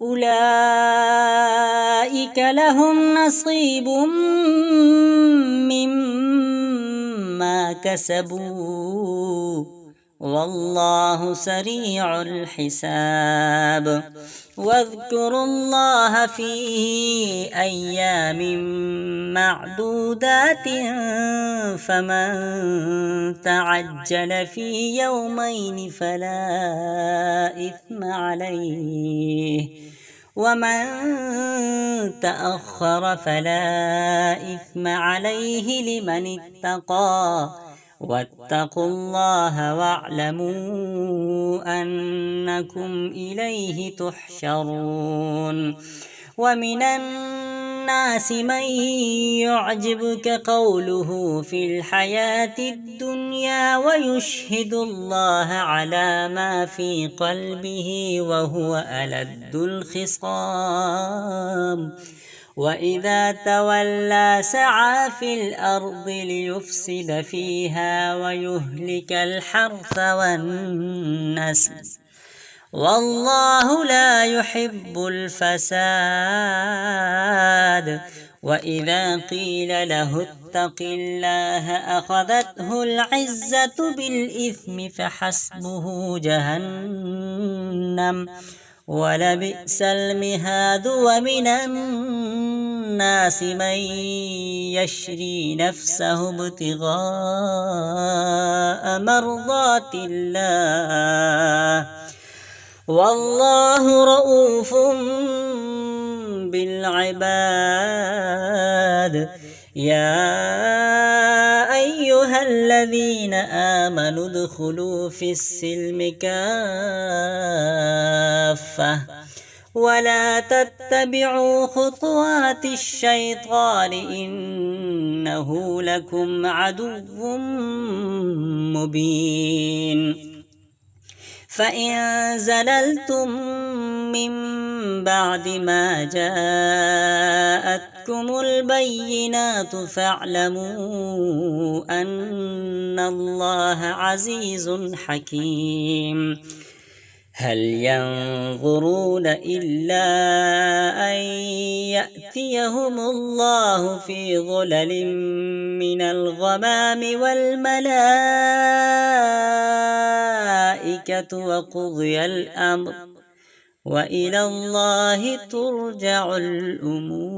أولئك لهم نصيب مما كسبوا والله سريع الحساب واذكروا الله في أيام معدودات فمن تعجل في يومين فلا إثم عليه ومن تأخر فلا إثم عليه لمن اتقى واتقوا الله واعلموا أنكم إليه تحشرون ومن الناس من يعجبك قوله في الحياة الدنيا ويشهد الله على ما في قلبه وهو ألد الخصام وإذا تولى سعى في الأرض ليفسد فيها ويهلك الحرث والنسل والله لا يحب الفساد وإذا قيل له اتق الله أخذته العزة بالإثم فحسبه جهنم ولبئس المهاد ومن الناس من يشري نفسه ابتغاء مرضات الله والله رؤوف بالعباد يا أيها الذين آمنوا ادخلوا في السلم كافة ولا تتبعوا خطوات الشيطان إنه لكم عدو مبين فإن زللتم من بعد ما جاءتكم البينات فاعلموا أن الله عزيز حكيم هل ينظرون إلا أن يأتيهم الله في ظلل من الغمام والملائكة وقضي الأمر وإلى الله ترجع الأمور